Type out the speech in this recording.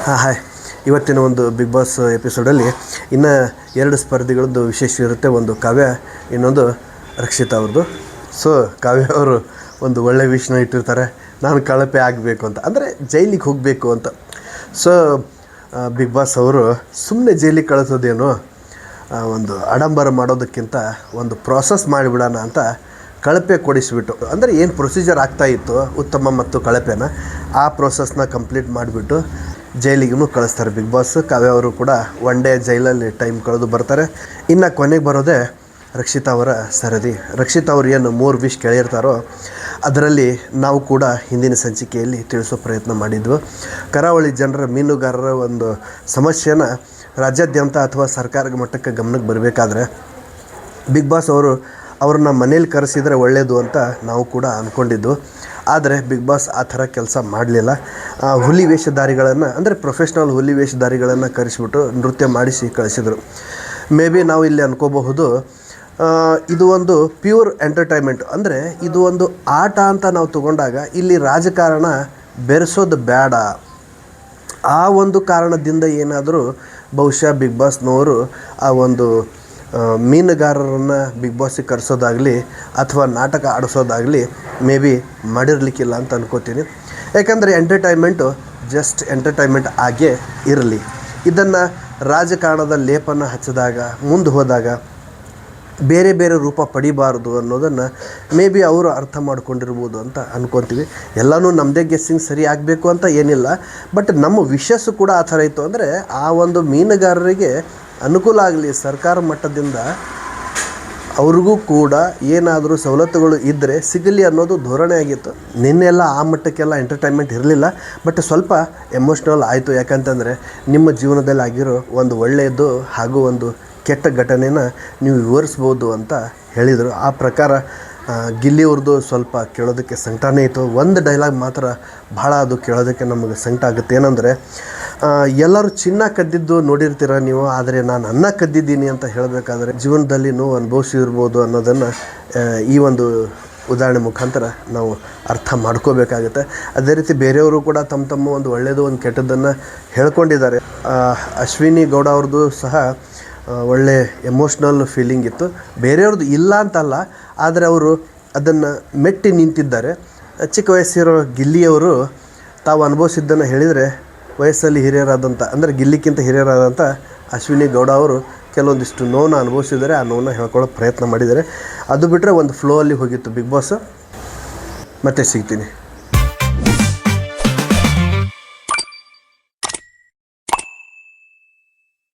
Hi. ಇವತ್ತಿನ ಒಂದು big boss ಎಪಿಸೋಡಲ್ಲಿ ಇನ್ನು 2 ಸ್ಪರ್ಧಿಗಳದ್ದು ವಿಶೇಷ ಇರುತ್ತೆ. ಒಂದು ಕಾವ್ಯ, ಇನ್ನೊಂದು ರಕ್ಷಿತಾ ಅವ್ರದ್ದು. ಸೊ ಕಾವ್ಯ ಅವರು ಒಂದು ಒಳ್ಳೆ ವಿಷಯನ ಇಟ್ಟಿರ್ತಾರೆ, ನಾನು ಕಳಪೆ ಆಗಬೇಕು ಅಂತ, ಅಂದರೆ ಜೈಲಿಗೆ ಹೋಗಬೇಕು ಅಂತ. ಸೊ ಬಿಗ್ ಬಾಸ್ ಅವರು ಸುಮ್ಮನೆ ಜೈಲಿಗೆ ಕಳಿಸೋದೇನೋ, ಒಂದು ಆಡಂಬರ ಮಾಡೋದಕ್ಕಿಂತ ಒಂದು ಪ್ರಾಸೆಸ್ ಮಾಡಿಬಿಡೋಣ ಅಂತ ಕಳಪೆ ಕೊಡಿಸಿಬಿಟ್ಟು, ಅಂದರೆ ಏನು ಪ್ರೊಸೀಜರ್ ಆಗ್ತಾಯಿತ್ತು ಉತ್ತಮ ಮತ್ತು ಕಳಪೆನ, ಆ ಪ್ರೋಸೆಸ್ನ ಕಂಪ್ಲೀಟ್ ಮಾಡಿಬಿಟ್ಟು ಜೈಲಿಗೂ ಕಳಿಸ್ತಾರೆ ಬಿಗ್ ಬಾಸ್. ಕಾವ್ಯ ಅವರು ಕೂಡ 1 ಡೇ ಜೈಲಲ್ಲಿ ಟೈಮ್ ಕಳೆದು ಬರ್ತಾರೆ. ಇನ್ನು ಕೊನೆಗೆ ಬರೋದೇ ರಕ್ಷಿತಾ ಅವರ ಸರದಿ. ರಕ್ಷಿತಾ ಅವರು ಏನು 3 ವಿಷ್ ಕೇಳಿರ್ತಾರೋ ಅದರಲ್ಲಿ ನಾವು ಕೂಡ ಹಿಂದಿನ ಸಂಚಿಕೆಯಲ್ಲಿ ತಿಳಿಸೋ ಪ್ರಯತ್ನ ಮಾಡಿದ್ವು. ಕರಾವಳಿ ಜನರ ಮೀನುಗಾರರ ಒಂದು ಸಮಸ್ಯೆನ ರಾಜ್ಯಾದ್ಯಂತ ಅಥವಾ ಸರ್ಕಾರದ ಮಟ್ಟಕ್ಕೆ ಗಮನಕ್ಕೆ ಬರಬೇಕಾದ್ರೆ ಬಿಗ್ ಬಾಸ್ ಅವರು ಅವ್ರನ್ನ ಮನೇಲಿ ಕರೆಸಿದರೆ ಒಳ್ಳೆಯದು ಅಂತ ನಾವು ಕೂಡ ಅಂದ್ಕೊಂಡಿದ್ದು. ಆದರೆ ಬಿಗ್ ಬಾಸ್ ಆ ಥರ ಕೆಲಸ ಮಾಡಲಿಲ್ಲ. ಹುಲಿ ವೇಷಧಾರಿಗಳನ್ನು, ಅಂದರೆ ಪ್ರೊಫೆಷ್ನಲ್ ಹುಲಿ ವೇಷಧಾರಿಗಳನ್ನು ಕರೆಸಿಬಿಟ್ಟು ನೃತ್ಯ ಮಾಡಿಸಿ ಕಳಿಸಿದರು. ಮೇ ಬಿ ನಾವು ಇಲ್ಲಿ ಅನ್ಕೋಬಹುದು, ಇದು ಒಂದು ಪ್ಯೂರ್ ಎಂಟರ್ಟೈನ್ಮೆಂಟ್, ಅಂದರೆ ಇದು ಒಂದು ಆಟ ಅಂತ ನಾವು ತಗೊಂಡಾಗ ಇಲ್ಲಿ ರಾಜಕಾರಣ ಬೆರೆಸೋದು ಬೇಡ. ಆ ಒಂದು ಕಾರಣದಿಂದ ಏನಾದರೂ ಬಹುಶಃ ಬಿಗ್ ಬಾಸ್ನವರು ಆ ಒಂದು ಮೀನುಗಾರರನ್ನು ಬಿಗ್ ಬಾಸಿಗೆ ಕರೆಸೋದಾಗಲಿ ಅಥವಾ ನಾಟಕ ಆಡಿಸೋದಾಗಲಿ ಮೇ ಬಿ ಮಾಡಿರಲಿಕ್ಕಿಲ್ಲ ಅಂತ ಅನ್ಕೋತೀನಿ. ಯಾಕಂದರೆ ಎಂಟರ್ಟೈನ್ಮೆಂಟು ಜಸ್ಟ್ ಎಂಟರ್ಟೈನ್ಮೆಂಟ್ ಆಗೇ ಇರಲಿ. ಇದನ್ನು ರಾಜಕಾರಣದ ಲೇಪನ ಹಚ್ಚಿದಾಗ ಮುಂದೆ ಹೋದಾಗ ಬೇರೆ ಬೇರೆ ರೂಪ ಪಡಿಬಾರ್ದು ಅನ್ನೋದನ್ನು ಮೇ ಬಿ ಅವರು ಅರ್ಥ ಮಾಡ್ಕೊಂಡಿರ್ಬೋದು ಅಂತ ಅನ್ಕೊತೀವಿ. ಎಲ್ಲನೂ ನಮ್ಮದೇ ಗೆಸ್ಸಿಂಗ್ ಸರಿ ಆಗಬೇಕು ಅಂತ ಏನಿಲ್ಲ, ಬಟ್ ನಮ್ಮ ವಿಷಸ್ಸು ಕೂಡ ಆ ಥರ ಇತ್ತು. ಅಂದರೆ ಆ ಒಂದು ಮೀನುಗಾರರಿಗೆ ಅನುಕೂಲ ಆಗಲಿ, ಸರ್ಕಾರ ಮಟ್ಟದಿಂದ ಅವ್ರಿಗೂ ಕೂಡ ಏನಾದರೂ ಸವಲತ್ತುಗಳು ಇದ್ದರೆ ಸಿಗಲಿ ಅನ್ನೋದು ಧೋರಣೆ ಆಗಿತ್ತು. ನಿನ್ನೆಲ್ಲ ಆ ಮಟ್ಟಕ್ಕೆಲ್ಲ ಎಂಟರ್ಟೈನ್ಮೆಂಟ್ ಇರಲಿಲ್ಲ, ಬಟ್ ಸ್ವಲ್ಪ ಎಮೋಷ್ನಲ್ ಆಯಿತು. ಯಾಕಂತಂದರೆ ನಿಮ್ಮ ಜೀವನದಲ್ಲಿ ಆಗಿರೋ ಒಂದು ಒಳ್ಳೆಯದು ಹಾಗೂ ಒಂದು ಕೆಟ್ಟ ಘಟನೆನ ನೀವು ವಿವರಿಸ್ಬೋದು ಅಂತ ಹೇಳಿದರು. ಆ ಪ್ರಕಾರ ಗಿಲ್ಲಿಯವ್ರದ್ದು ಸ್ವಲ್ಪ ಕೇಳೋದಕ್ಕೆ ಸಂಕಟನೇ ಇತ್ತು. ಒಂದು ಡೈಲಾಗ್ ಮಾತ್ರ ಭಾಳ ಅದು ಕೇಳೋದಕ್ಕೆ ನಮಗೆ ಸಂಕಟ ಆಗುತ್ತೆ. ಏನಂದರೆ, ಎಲ್ಲರೂ ಚಿನ್ನ ಕದ್ದಿದ್ದು ನೋಡಿರ್ತೀರ ನೀವು, ಆದರೆ ನಾನು ಅನ್ನ ಕದ್ದಿದ್ದೀನಿ ಅಂತ ಹೇಳಬೇಕಾದ್ರೆ ಜೀವನದಲ್ಲಿ ನೋವು ಅನುಭವಿಸಿರ್ಬೋದು ಅನ್ನೋದನ್ನು ಈ ಒಂದು ಉದಾಹರಣೆ ಮುಖಾಂತರ ನಾವು ಅರ್ಥ ಮಾಡ್ಕೋಬೇಕಾಗುತ್ತೆ. ಅದೇ ರೀತಿ ಬೇರೆಯವರು ಕೂಡ ತಮ್ಮ ಒಂದು ಒಳ್ಳೆಯದು ಒಂದು ಕೆಟ್ಟದ್ದನ್ನು ಹೇಳ್ಕೊಂಡಿದ್ದಾರೆ. ಅಶ್ವಿನಿ ಗೌಡ ಅವ್ರದ್ದು ಸಹ ಒಳ್ಳೆ ಎಮೋಷ್ನಲ್ ಫೀಲಿಂಗ್ ಇತ್ತು. ಬೇರೆಯವ್ರದ್ದು ಇಲ್ಲ ಅಂತಲ್ಲ, ಆದರೆ ಅವರು ಅದನ್ನು ಮೆಟ್ಟಿ ನಿಂತಿದ್ದಾರೆ. ಚಿಕ್ಕ ವಯಸ್ಸಿರೋ ಗಿಲ್ಲಿಯವರು ತಾವು ಅನುಭವಿಸಿದ್ದನ್ನು ಹೇಳಿದರೆ ವಯಸ್ಸಲ್ಲಿ ಹಿರಿಯರಾದಂಥ, ಅಂದರೆ ಗಿಲ್ಲಿಕ್ಕಿಂತ ಹಿರಿಯರಾದಂಥ ಅಶ್ವಿನಿ ಗೌಡ ಅವರು ಕೆಲವೊಂದಿಷ್ಟು ನೋವನ್ನು ಅನುಭವಿಸಿದ್ದಾರೆ. ಆ ನೋವನ್ನು ಹೇಳ್ಕೊಳ್ಳೋ ಪ್ರಯತ್ನ ಮಾಡಿದ್ದಾರೆ. ಅದು ಬಿಟ್ಟರೆ ಒಂದು ಫ್ಲೋ ಅಲ್ಲಿ ಹೋಗಿತ್ತು ಬಿಗ್ ಬಾಸ್. ಮತ್ತೆ ಸಿಗ್ತೀನಿ.